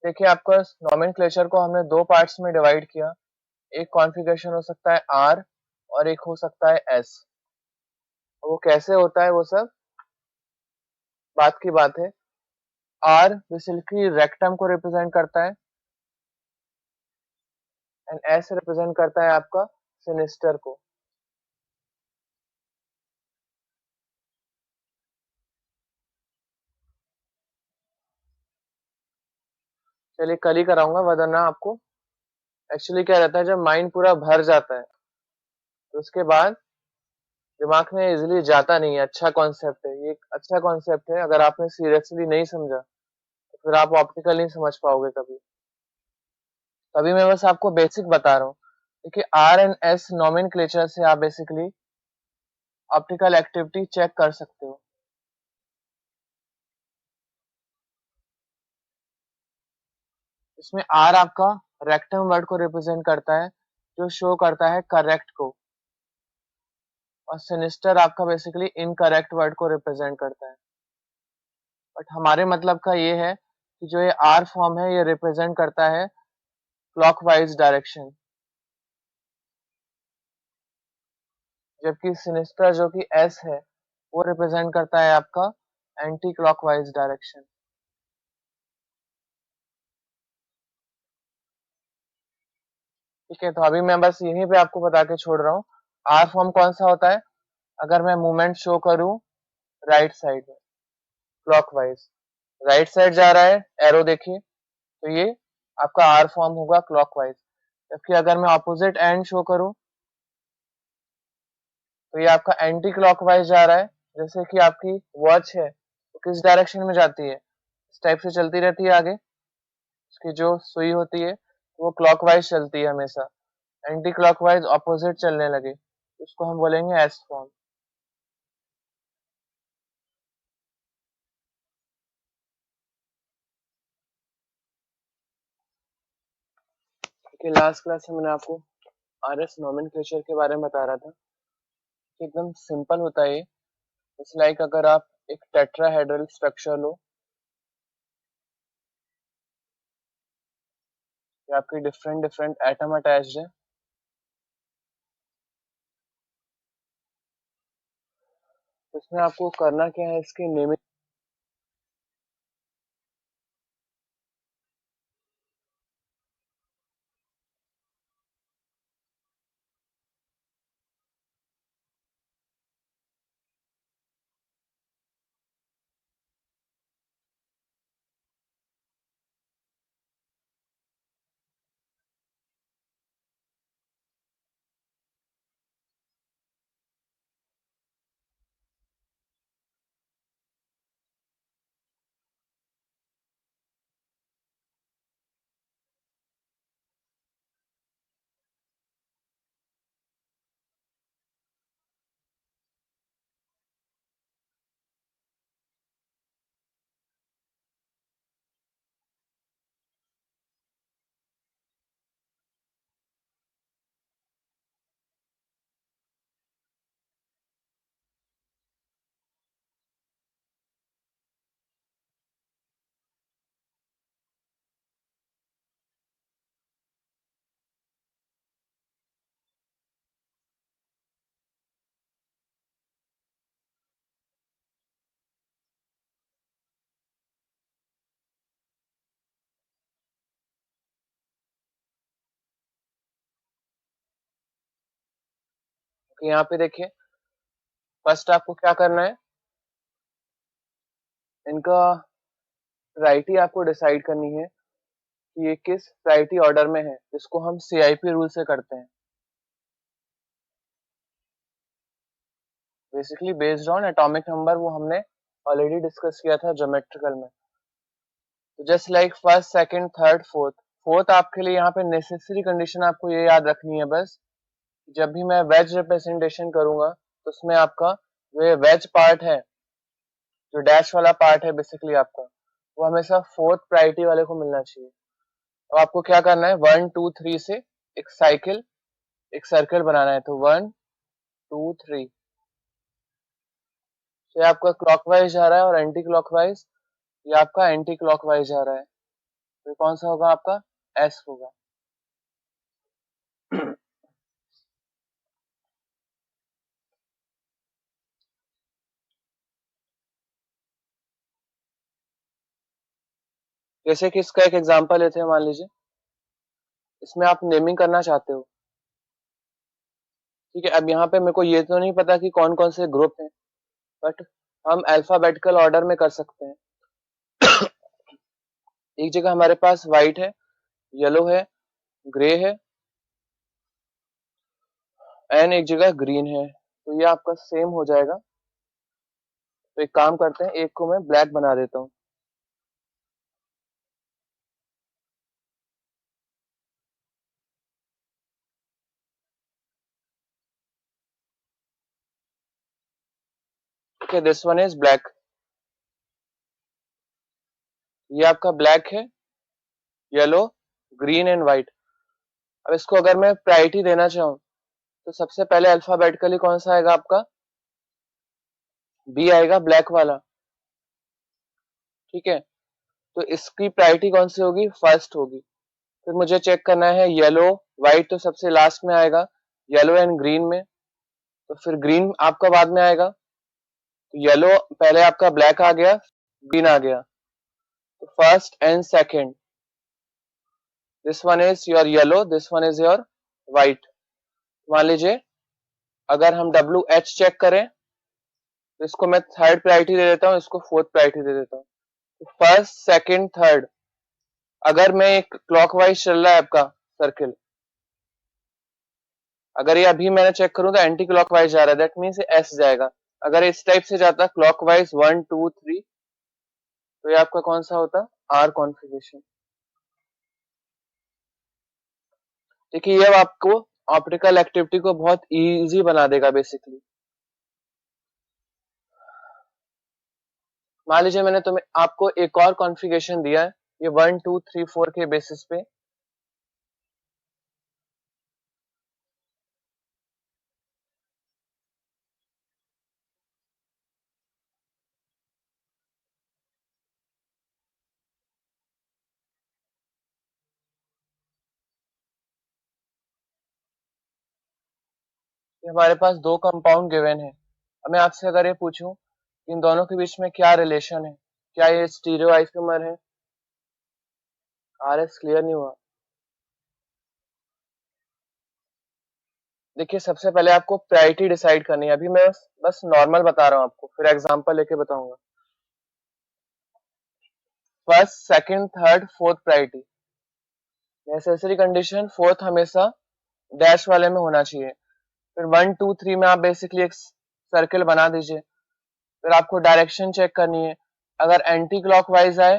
देखिए आपका नॉमेनक्लेचर को हमने दो पार्ट्स में डिवाइड किया। एक कॉन्फ़िगरेशन हो सकता है आर और एक हो सकता है एस। वो कैसे होता है वो सब बात की बात है। आर बेसिकली रेक्टम को रिप्रेजेंट करता है एंड एस रिप्रेजेंट करता है आपका सिनिस्टर को। चलिए कल ही कराऊंगा वरना आपको एक्चुअली क्या रहता है, जब माइंड पूरा भर जाता है तो उसके बाद दिमाग में इजीली जाता नहीं है। अच्छा कॉन्सेप्ट है ये, एक अच्छा कॉन्सेप्ट है। अगर आपने सीरियसली नहीं समझा तो फिर आप ऑप्टिकल नहीं समझ पाओगे कभी। तभी मैं बस आपको बेसिक बता रहा हूँ। देखिए आर एंड एस नॉमेनक्लेचर से आप बेसिकली ऑप्टिकल एक्टिविटी चेक कर सकते हो। इसमें आर आपका रेक्टम वर्ड को रिप्रेजेंट करता है जो शो करता है करेक्ट को, और सिनिस्टर आपका बेसिकली इनकरेक्ट वर्ड को रिप्रेजेंट करता है। बट हमारे मतलब का ये है कि जो ये आर फॉर्म है ये रिप्रेजेंट करता है क्लॉकवाइज डायरेक्शन, जबकि सिनिस्टर जो कि एस है वो रिप्रेजेंट करता है आपका एंटी क्लॉकवाइज डायरेक्शन। ठीक है, तो अभी मैं बस यहीं पे आपको बता के छोड़ रहा हूँ। आर फॉर्म कौन सा होता है, अगर मैं मूवमेंट शो करूँ राइट साइड में क्लॉकवाइज, राइट साइड जा रहा है एरो देखिए, तो ये आपका आर फॉर्म होगा क्लॉकवाइज। जबकि अगर मैं ऑपोजिट एंड शो करूँ तो ये आपका एंटी क्लॉकवाइज जा रहा है। जैसे कि आपकी वॉच है तो किस डायरेक्शन में जाती है, इस टाइप से चलती रहती है आगे, उसकी जो सुई होती है वो क्लॉकवाइज चलती है हमेशा। एंटी क्लॉकवाइज ऑपोजिट चलने लगे तो उसको हम बोलेंगे एस फॉर्म। क्योंकि लास्ट क्लास में मैंने आपको आर एस नोमेनक्लेचर के बारे में बता रहा था कि एकदम सिंपल होता है ये। इट्स लाइक अगर आप एक टेट्राहेड्रल स्ट्रक्चर लो, ये आपके डिफरेंट डिफरेंट एटम अटैच्ड है, तो इसमें आपको करना क्या है, इसकी नेमिंग। यहाँ पे देखिए, फर्स्ट आपको क्या करना है, इनका प्रायोरिटी आपको डिसाइड करनी है कि ये किस प्रायोरिटी ऑर्डर में है, जिसको हम सीआईपी रूल से करते हैं। Basically based on atomic number, वो हमने ऑलरेडी डिस्कस किया था ज्योमेट्रिकल में। तो just like first second third fourth, fourth आपके लिए यहाँ पे नेसेसरी कंडीशन आपको ये याद रखनी है बस, जब भी मैं वेज रिप्रेजेंटेशन करूंगा तो उसमें आपका जो ये वेज पार्ट है, जो डैश वाला पार्ट है बेसिकली आपका, वो हमेशा फोर्थ प्रायोरिटी वाले को मिलना चाहिए। तो आपको क्या करना है, 1 2 3 से एक साइकिल, एक सर्कल बनाना है। तो 1 2 3, ये आपका क्लॉकवाइज जा रहा है और एंटी क्लॉकवाइज ये आपका एंटी क्लॉकवाइज जा रहा है। तो कौन सा होगा आपका एस होगा। जैसे कि इसका एक एग्जांपल लेते हैं, मान लीजिए इसमें आप नेमिंग करना चाहते हो, ठीक है। अब यहाँ पे मेरे को ये तो नहीं पता कि कौन कौन से ग्रुप हैं, बट हम अल्फाबेटिकल ऑर्डर में कर सकते हैं। एक जगह हमारे पास व्हाइट है, येलो है, ग्रे है, एंड एक जगह ग्रीन है, तो ये आपका सेम हो जाएगा। तो एक काम करते हैं, एक को मैं ब्लैक बना देता हूँ। Okay, this one is black. ये आपका ब्लैक है, येलो, ग्रीन एंड व्हाइट। अब इसको अगर मैं प्रायोरिटी देना चाहूँ तो सबसे पहले अल्फाबेटिकली कौन सा आएगा आपका, बी आएगा, ब्लैक वाला, ठीक है। तो इसकी प्रायोरिटी कौन सी होगी, फर्स्ट होगी। फिर मुझे चेक करना है येलो, व्हाइट तो सबसे लास्ट में आएगा, येलो एंड ग्रीन में, तो फिर ग्रीन आपका बाद में आएगा। तो येलो पहले आपका ब्लैक आ गया, ग्रीन आ गया, तो first and second, this one is your yellow, this one is your white. मान लीजिए अगर हम डब्ल्यू एच चेक करें तो इसको मैं थर्ड प्रायोरिटी दे देता हूँ, इसको फोर्थ प्रायोरिटी दे देता हूँ। तो फर्स्ट सेकंड थर्ड, अगर मैं एक क्लॉकवाइज चल रहा है आपका सर्किल, अगर ये अभी मैंने चेक करूं तो एंटी क्लॉकवाइज जा रहा है, दैट मीन्स एस जाएगा। अगर इस टाइप से जाता क्लॉकवाइज 1 2 3, तो ये आपका कौन सा होता, आर कॉन्फ़िगरेशन। देखिए ये आपको ऑप्टिकल एक्टिविटी को बहुत इजी बना देगा बेसिकली। मान लीजिए मैंने तुम्हें आपको एक और कॉन्फ़िगरेशन दिया है, ये 1 2 3 4 के बेसिस पे। हमारे पास दो कंपाउंड गिवन है। अब मैं आपसे अगर ये पूछूं इन दोनों के बीच में क्या रिलेशन है, क्या ये स्टीरियो आइसोमर है। आर एस क्लियर नहीं हुआ। देखिए सबसे पहले आपको प्रायोरिटी डिसाइड करनी है, अभी मैं बस नॉर्मल बता रहा हूँ आपको, फिर एग्जांपल लेके बताऊंगा। First second third fourth priority, necessary condition fourth हमेशा डैश वाले में होना चाहिए। फिर 1 2 3 में आप बेसिकली एक सर्किल बना दीजिए। फिर आपको डायरेक्शन चेक करनी है, अगर एंटी क्लॉकवाइज आए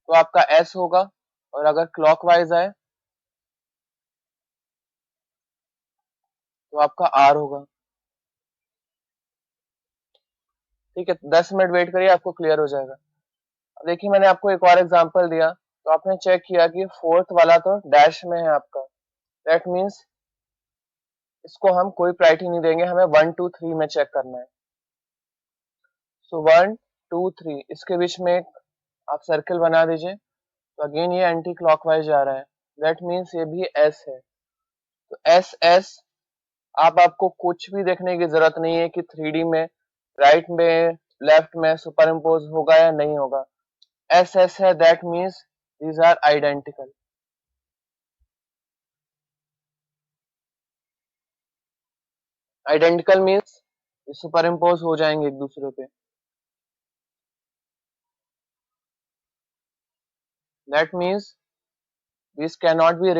तो आपका एस होगा, और अगर क्लॉकवाइज आए तो आपका आर होगा। ठीक है, 10 मिनट वेट करिए, आपको क्लियर हो जाएगा। अब देखिए मैंने आपको एक और एग्जांपल दिया, तो आपने चेक किया कि फोर्थ वाला तो डैश में है आपका, दैट मीन्स इसको हम कोई प्रायोरिटी नहीं देंगे, हमें 1 2 3 में चेक करना है। सो 1 2 3 इसके बीच में एक आप सर्किल बना दीजिए। तो अगेन ये एंटी क्लॉकवाइज जा रहा है, दैट मीन्स ये भी एस है। तो एस एस, आपको कुछ भी देखने की जरूरत नहीं है कि 3D में राइट में लेफ्ट में सुपर इम्पोज होगा या नहीं होगा। एस एस है, that means these are identical. Identical means superimpose हो जाएंगे एक दूसरे पे, that means this can not be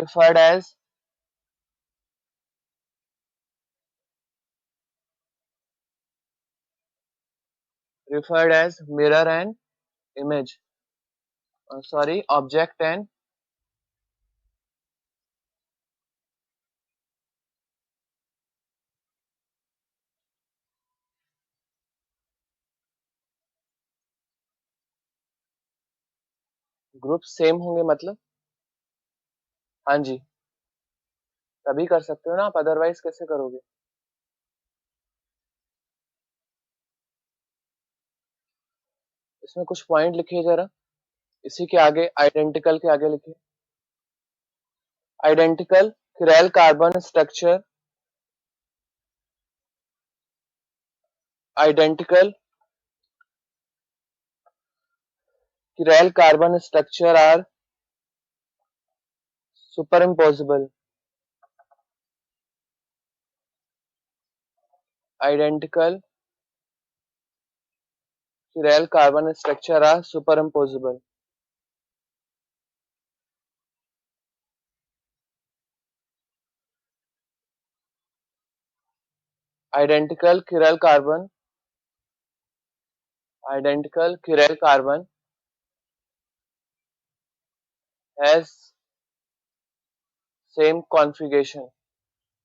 referred as mirror and image, sorry, object and group same होंगे मतलब, हाँ जी, तभी कर सकते हो ना आप, अदरवाइज कैसे करोगे। इसमें कुछ पॉइंट लिखिए जरा, इसी के आगे आइडेंटिकल के आगे लिखिए। Identical chiral carbon structure, identical chiral carbon structure are superimposable. Identical chiral carbon structure are superimposable. Identical chiral carbon has same configuration.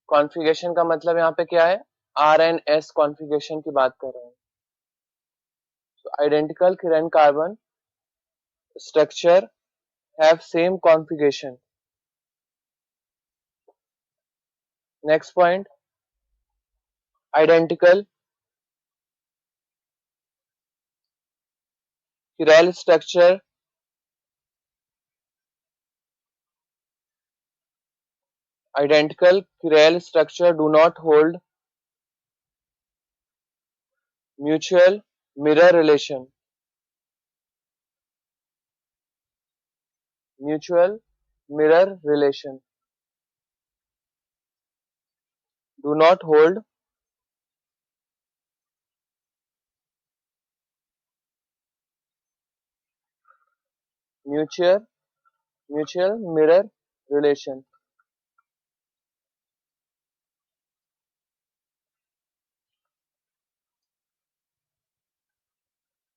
Configuration का मतलब यहाँ पे क्या है, RNS कॉन्फ़िगरेशन की बात कर रहे हैं। So identical chiral carbon structure have same configuration. Next point, identical chiral structure do not hold mutual mirror relation. Mutual mirror relation. Do not hold mutual mirror relation.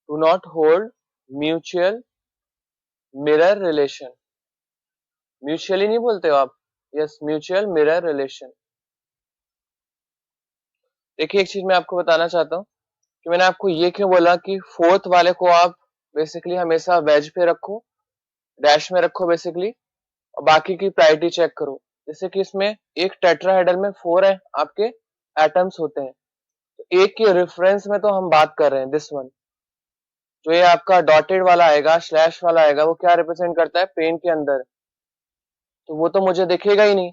Do not hold mutual mirror relation. Mutually नहीं बोलते हो आप, yes mutual mirror relation. देखिए एक चीज मैं आपको बताना चाहता हूँ कि मैंने आपको ये क्यों बोला कि फोर्थ वाले को आप बेसिकली हमेशा वेज पे रखो, डैश में रखो बेसिकली, और बाकी की प्रायोरिटी चेक करो। जैसे कि इसमें एक टेट्राहेड्रल में 4 है आपके एटम्स होते हैं, तो एक के रेफरेंस में तो हम बात कर रहे हैं दिस वन। जो ये आपका डॉटेड वाला आएगा, स्लैश वाला आएगा, वो क्या रिप्रेजेंट करता है, पेन के अंदर, तो वो तो मुझे दिखेगा ही नहीं।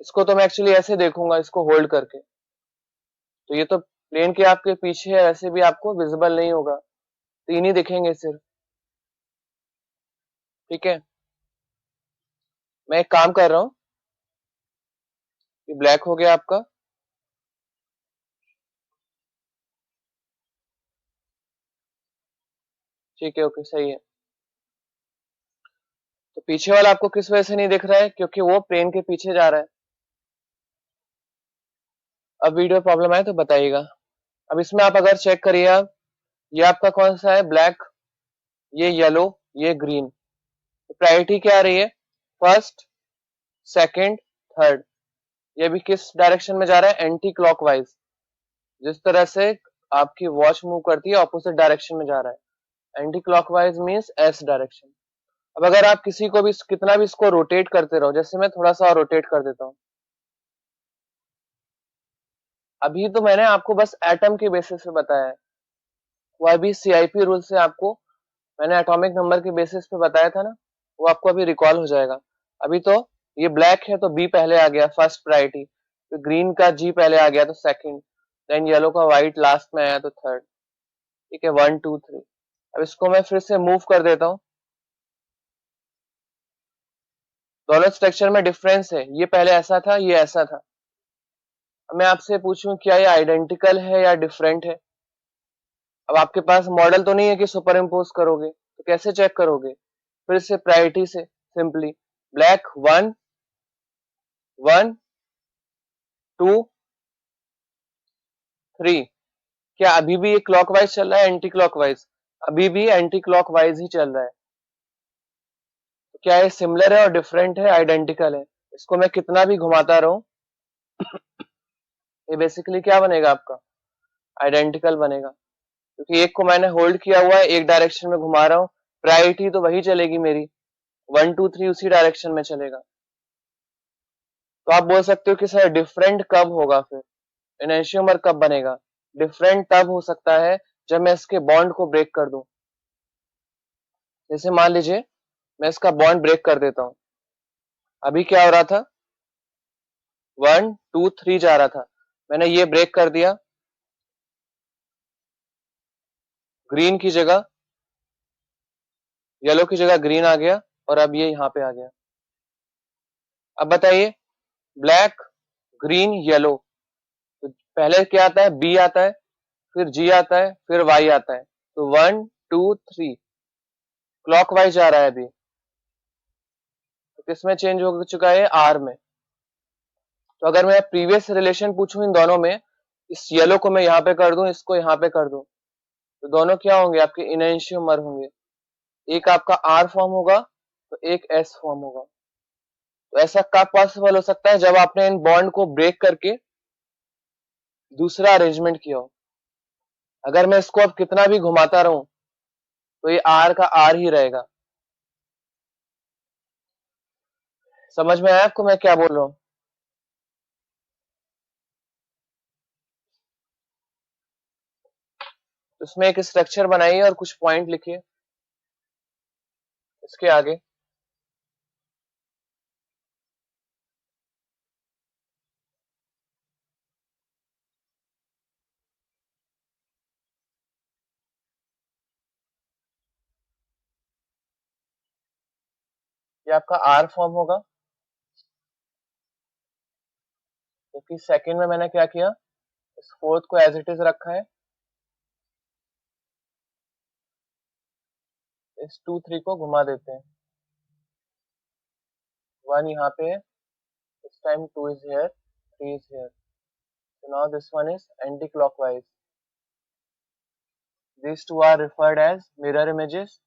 इसको तो मैं एक्चुअली ऐसे देखूंगा, इसको होल्ड करके, तो ये तो प्लेन के आपके पीछे है, ऐसे भी आपको विजिबल नहीं होगा, तीन ही दिखेंगे सिर्फ। ठीक है, मैं एक काम कर रहा हूँ, ये ब्लैक हो गया आपका, ठीक है, ओके सही है। तो पीछे वाला आपको किस वजह से नहीं दिख रहा है, क्योंकि वो प्लेन के पीछे जा रहा है। अब वीडियो प्रॉब्लम आए तो बताइएगा। अब इसमें आप अगर चेक करिए, आप ये आपका कौन सा है, ब्लैक, ये येलो, ये ग्रीन, तो प्रायोरिटी क्या आ रही है, फर्स्ट, सेकंड, थर्ड। ये भी किस डायरेक्शन में जा रहा है, एंटी क्लॉकवाइज। जिस तरह से आपकी वॉच मूव करती है ऑपोजिट डायरेक्शन में जा रहा है, anti clockwise means S direction. अब अगर आप किसी को भी कितना भी इसको रोटेट करते रहो, जैसे मैं थोड़ा सा रोटेट कर देता हूँ, अभी तो मैंने आपको बस एटम के बेसिस पे बताया है, वो अभी सीआईपी रूल से आपको मैंने एटॉमिक नंबर के बेसिस पे बताया था ना, वो आपको अभी रिकॉल हो जाएगा। अभी तो ये ब्लैक है तो बी पहले आ गया, फर्स्ट प्रायोरिटी, तो ग्रीन का जी पहले आ गया तो सेकंड, देन येलो का व्हाइट लास्ट में आया तो थर्ड। ठीक है, 1 2 3। अब इसको मैं फिर से मूव कर देता हूँ, दोनों स्ट्रक्चर में डिफरेंस है, ये पहले ऐसा था, ये ऐसा था। अब मैं आपसे पूछूं क्या ये आइडेंटिकल है या डिफरेंट है। अब आपके पास मॉडल तो नहीं है कि सुपर इम्पोज करोगे, तो कैसे चेक करोगे, फिर से प्रायोरिटी से, सिंपली ब्लैक 1 1 2 3। क्या अभी भी ये क्लॉकवाइज चल रहा है, एंटी क्लॉकवाइज, अभी भी एंटी क्लॉकवाइज ही चल रहा है। तो क्या ये सिमिलर है और डिफरेंट है, आइडेंटिकल है। इसको मैं कितना भी घुमाता रहूं, ये बेसिकली क्या बनेगा आपका, आइडेंटिकल बनेगा, क्योंकि एक को मैंने होल्ड किया हुआ है, एक डायरेक्शन में घुमा रहा हूँ, प्रायोरिटी तो वही चलेगी मेरी, 1 2 3 उसी डायरेक्शन में चलेगा। तो आप बोल सकते हो कि सर डिफरेंट कब होगा, फिर एनैंशियोमर कब बनेगा। डिफरेंट तब हो सकता है जब मैं इसके बॉन्ड को ब्रेक कर दूं, जैसे मान लीजिए मैं इसका बॉन्ड ब्रेक कर देता हूं, अभी क्या हो रहा था, 1 2 3 जा रहा था, मैंने ये ब्रेक कर दिया, ग्रीन की जगह येलो की जगह ग्रीन आ गया और अब ये यहां पे आ गया। अब बताइए, ब्लैक ग्रीन येलो, तो पहले क्या आता है, बी आता है, फिर जी आता है, फिर वाई आता है, तो 1 2 3 क्लॉकवाइज जा रहा है अभी, तो किसमें चेंज हो चुका है, आर में। तो अगर मैं प्रीवियस रिलेशन पूछूं इन दोनों में, इस येलो को मैं यहाँ पे कर दूं, इसको यहाँ पे कर दूं, तो दोनों क्या होंगे, आपके इनएंशियोमर होंगे। एक आपका आर फॉर्म होगा तो एक एस फॉर्म होगा। तो ऐसा कब पॉसिबल हो सकता है, जब आपने इन बॉन्ड को ब्रेक करके दूसरा अरेंजमेंट किया हो। अगर मैं इसको अब कितना भी घुमाता रहूं तो ये आर का आर ही रहेगा। समझ में आया आपको मैं क्या बोल रहा हूँ? तो इसमें एक स्ट्रक्चर बनाइए और कुछ पॉइंट लिखिए इसके आगे। ये आपका आर फॉर्म होगा, क्योंकि सेकंड में मैंने क्या किया, इस फोर्थ को एज इट इज रखा है, इस 2 3 को घुमा देते हैं, 1 यहाँ पे है, this time 2 is here, 3 is here, so now this one is anti-clockwise. These two are referred as mirror images,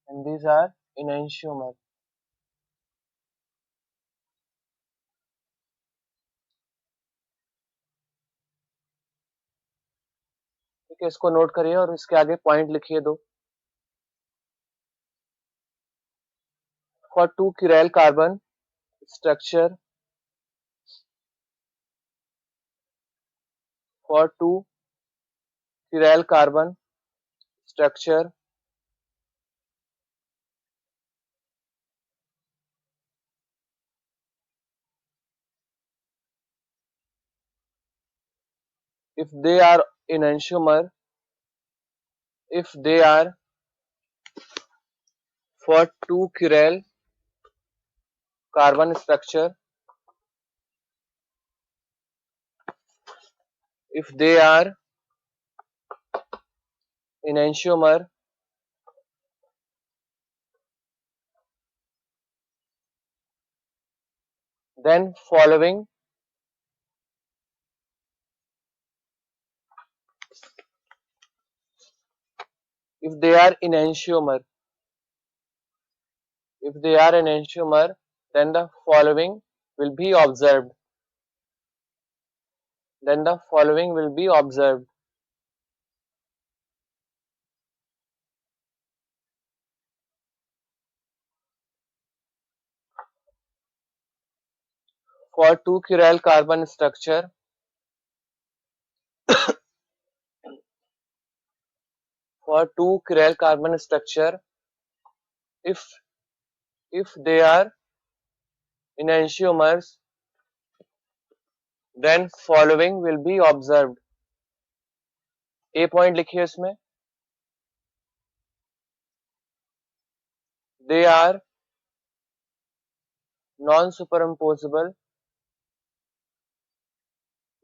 and these are enantiomer. ठीक है, इसको नोट करिए और इसके आगे पॉइंट लिखिए दो। For 2 chiral carbon structure, for 2 chiral carbon structure, if they are enantiomer, if they are for 2 chiral carbon structure, if they are enantiomer, then following if they are enantiomer, if they are enantiomer, then the following will be observed, then the following will be observed. For 2 chiral carbon structure, for 2 chiral carbon structure, if they are enantiomers, then following will be observed. A point लिखिए इसमें, they are non-superimposable,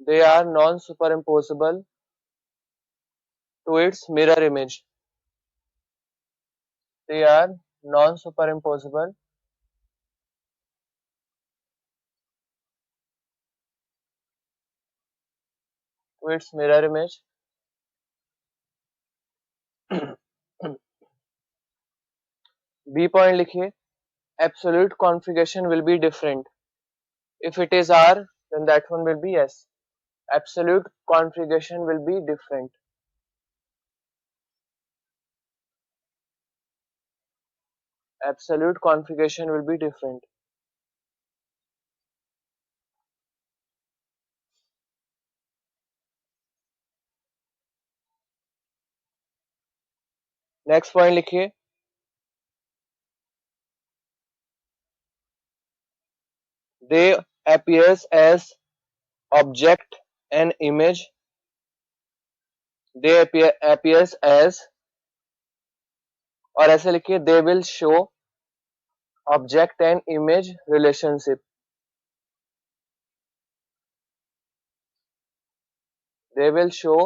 they are non-superimposable to its mirror image, they are non-superimposable to its mirror image. B point लिखिए, absolute configuration will be different. If it is R, then that one will be S. Absolute configuration will be different. Absolute configuration will be different. Next point लिखिए, दे appears as object and image, they appears as, और ऐसे लिखिए, they will show object and image relationship, they will show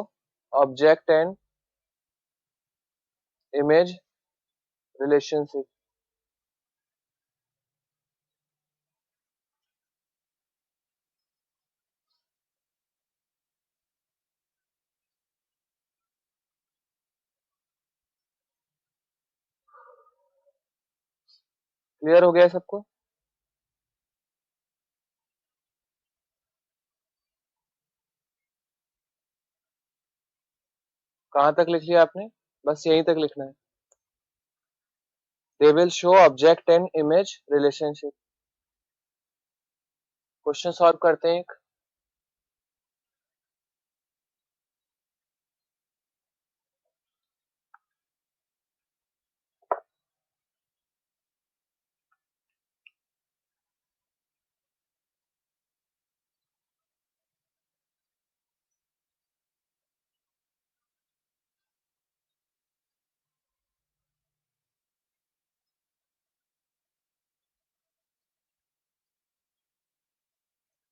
object and image relationship. Clear हो गया सबको? कहां तक लिख लिया आपने? बस यहीं तक लिखना है, they will show object and image relationship. Question solve करते हैं एक।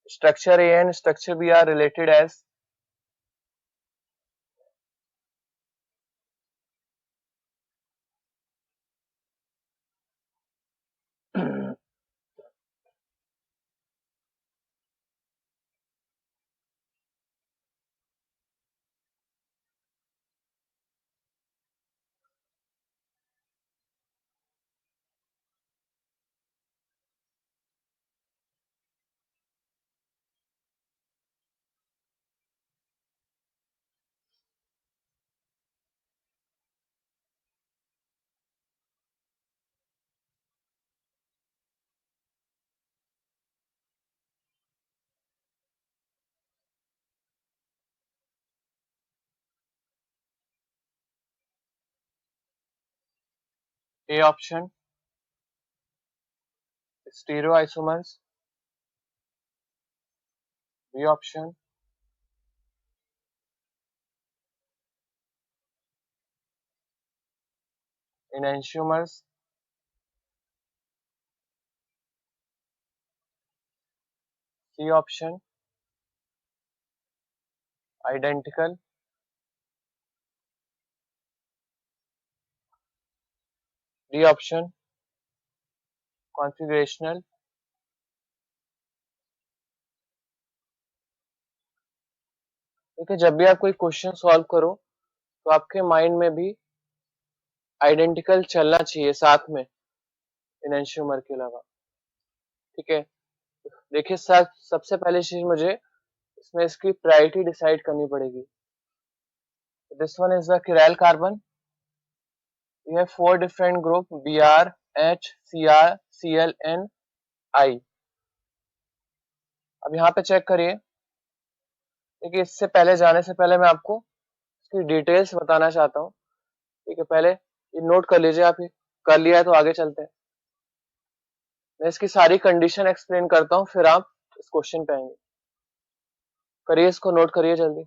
Structure A and structure B are related as A option stereoisomers, B option enantiomers, C option identical, D option configurational. देखिए, जब भी आप कोई क्वेश्चन सॉल्व करो तो आपके माइंड में भी आइडेंटिकल चलना चाहिए साथ में इनएंशियोमर के अलावा। ठीक है, देखिए सबसे पहले चीज मुझे इसमें इसकी प्रायोरिटी डिसाइड करनी पड़ेगी। This one is the chiral carbon, we have four different group Br, H, Cr, Cl and I। अब यहाँ पे चेक करिए, देखिए इससे पहले जाने से पहले मैं आपको इसकी डिटेल्स बताना चाहता हूँ। ठीक है, पहले ये नोट कर लीजिए आप, ये कर लिया है तो आगे चलते हैं। मैं इसकी सारी कंडीशन एक्सप्लेन करता हूँ, फिर आप इस क्वेश्चन पे आएंगे। करिए, इसको नोट करिए जल्दी।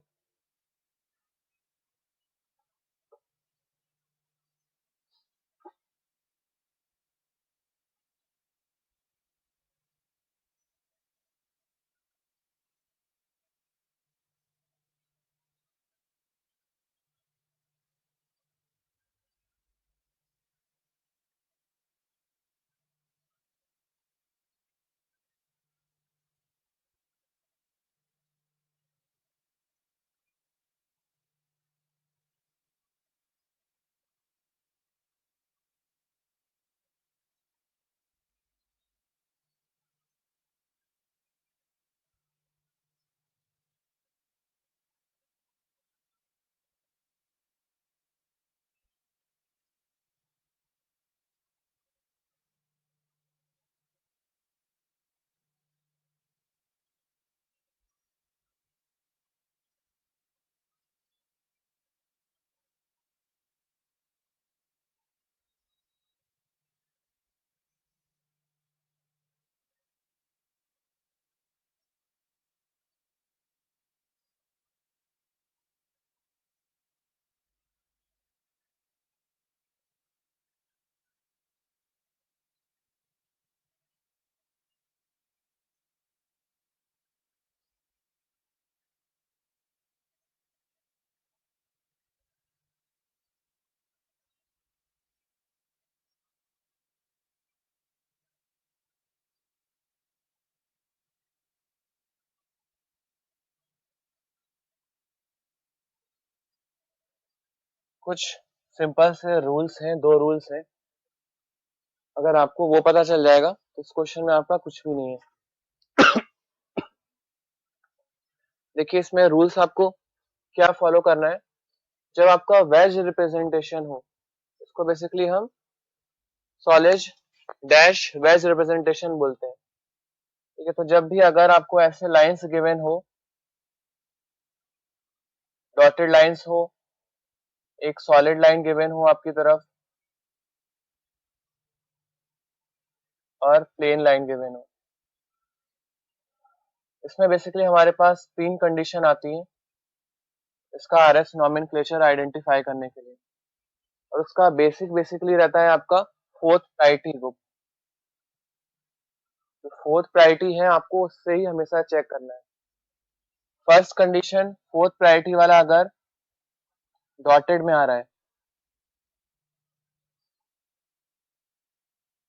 कुछ सिंपल से रूल्स हैं, 2 रूल्स हैं। अगर आपको वो पता चल जाएगा तो इस क्वेश्चन में आपका कुछ भी नहीं है। देखिए इसमें रूल्स आपको क्या फॉलो करना है। जब आपका वेज रिप्रेजेंटेशन हो, इसको बेसिकली हम सॉलिड डैश वेज रिप्रेजेंटेशन बोलते हैं। ठीक है, तो जब भी अगर आपको ऐसे लाइंस गिवन हो, डॉटेड लाइंस हो, एक सॉलिड लाइन गिवन हो आपकी तरफ और प्लेन लाइन गिवन हो, इसमें बेसिकली हमारे पास 3 कंडीशन आती हैं इसका आरएस नॉमेनक्लेचर आइडेंटिफाई करने के लिए। और उसका बेसिकली रहता है आपका फोर्थ प्रायोरिटी ग्रुप। जो फोर्थ प्रायोरिटी है आपको उससे ही हमेशा चेक करना है। फर्स्ट कंडीशन फोर्थ प्रायोरिटी वाला अगर डॉटेड में आ रहा है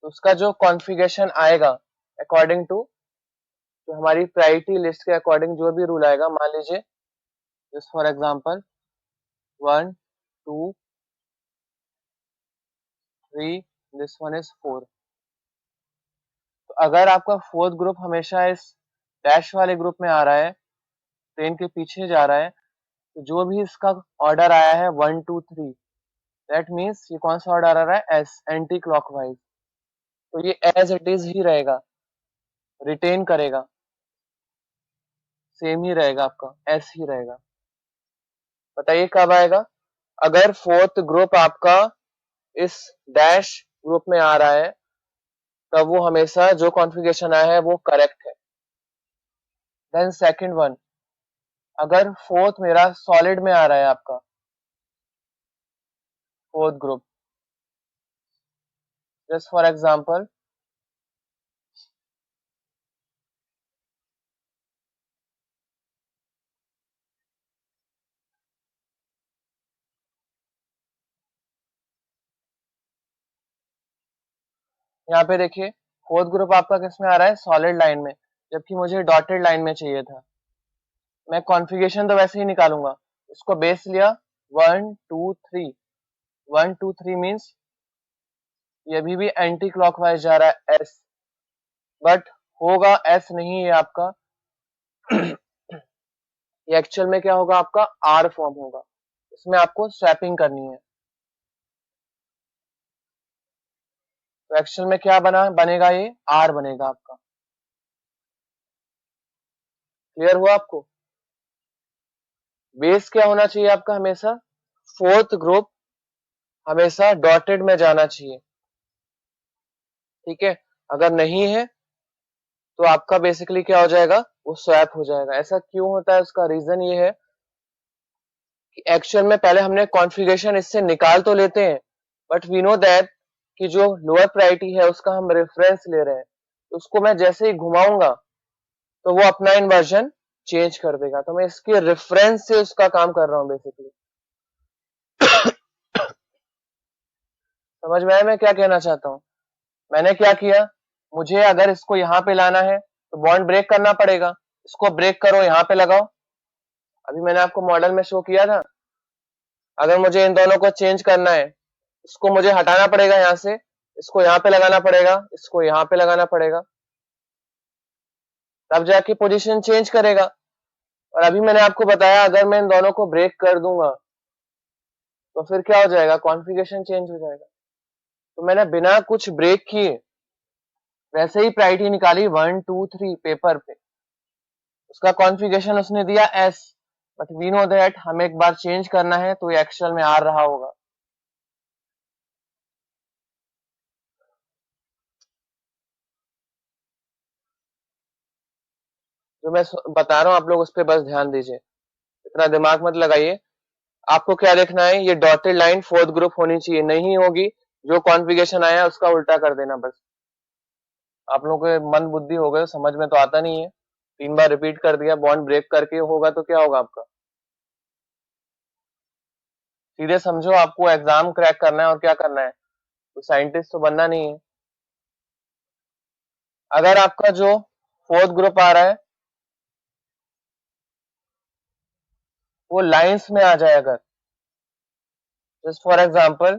तो उसका जो कॉन्फ़िगरेशन आएगा अकॉर्डिंग टू जो हमारी प्रायोरिटी लिस्ट के अकॉर्डिंग जो भी रूल आएगा, मान लीजिए just for example 1 2 3 this one is 4। तो अगर आपका फोर्थ ग्रुप हमेशा इस डैश वाले ग्रुप में आ रहा है, ट्रेन के पीछे जा रहा है, तो जो भी इसका ऑर्डर आया है 1 2 3, दैट मीन्स ये कौन सा ऑर्डर आ रहा है, एस एंटी क्लॉकवाइज। तो ये एज इट इज ही रहेगा, रिटेन करेगा, सेम ही रहेगा, आपका एस ही रहेगा। बताइए कब आएगा, अगर फोर्थ ग्रुप आपका इस डैश ग्रुप में आ रहा है तब वो हमेशा जो कॉन्फ़िगरेशन आया है वो करेक्ट है। देन सेकंड वन, अगर फोर्थ मेरा सॉलिड में आ रहा है आपका fourth group, just for example यहाँ पे देखिए फोर्थ ग्रुप आपका किस में आ रहा है, सॉलिड लाइन में, जबकि मुझे डॉटेड लाइन में चाहिए था। मैं कॉन्फ़िगरेशन तो वैसे ही निकालूंगा, इसको बेस लिया 1 2 3, 1 2 3 मीन्स ये अभी भी एंटी क्लॉकवाइज जा रहा है एस, बट होगा एस नहीं है आपका। ये एक्चुअल में क्या होगा, आपका आर फॉर्म होगा, इसमें आपको स्वैपिंग करनी है। तो एक्चुअल में क्या बनेगा, ये आर बनेगा आपका। क्लियर हुआ आपको। बेस क्या होना चाहिए आपका, हमेशा फोर्थ ग्रुप हमेशा डॉटेड में जाना चाहिए। ठीक है, अगर नहीं है तो आपका बेसिकली क्या हो जाएगा, वो स्वैप हो जाएगा। ऐसा क्यों होता है, उसका रीजन ये है कि एक्चुअल में पहले हमने कॉन्फ़िगरेशन इससे निकाल तो लेते हैं, बट वी नो दैट कि जो लोअर प्रायोरिटी है उसका हम रेफरेंस ले रहे हैं, तो उसको मैं जैसे ही घुमाऊंगा तो वो अपना इन्वर्जन चेंज कर देगा। तो मैं इसके रेफरेंस से उसका काम कर रहा हूँ बेसिकली। समझ में आया मैं क्या कहना चाहता हूँ। मैंने क्या किया, मुझे अगर इसको यहाँ पे लाना है तो बॉन्ड ब्रेक करना पड़ेगा, इसको ब्रेक करो, यहाँ पे लगाओ। अभी मैंने आपको मॉडल में शो किया था, अगर मुझे इन दोनों को चेंज करना है, इसको मुझे हटाना पड़ेगा यहाँ से, इसको यहाँ पे लगाना पड़ेगा, इसको यहाँ पे लगाना पड़ेगा, तब जाके पोजीशन चेंज करेगा। और अभी मैंने आपको बताया अगर मैं इन दोनों को ब्रेक कर दूंगा तो फिर क्या हो जाएगा, कॉन्फ़िगरेशन चेंज हो जाएगा। तो मैंने बिना कुछ ब्रेक किए वैसे ही प्रायोरिटी निकाली 1 2 3 पेपर पे, उसका कॉन्फ़िगरेशन उसने दिया S, but we know that हमें एक बार चेंज करना है तो ये एक्चुअल में आर रहा होगा। जो मैं बता रहा हूँ आप लोग उस पर बस ध्यान दीजिए, इतना दिमाग मत लगाइए। आपको क्या देखना है, ये डॉटेड लाइन फोर्थ ग्रुप होनी चाहिए, नहीं होगी जो कॉन्फ़िगरेशन आया उसका उल्टा कर देना बस। आप लोगों के मंद बुद्धि हो गए, समझ में तो आता नहीं है, 3 बार रिपीट कर दिया, बॉन्ड ब्रेक करके होगा तो क्या होगा आपका। सीधे समझो, आपको एग्जाम क्रैक करना है और क्या करना है, तो साइंटिस्ट तो बनना नहीं है। अगर आपका जो फोर्थ ग्रुप आ रहा है वो लाइंस में आ जाए, अगर जस्ट फॉर एग्जांपल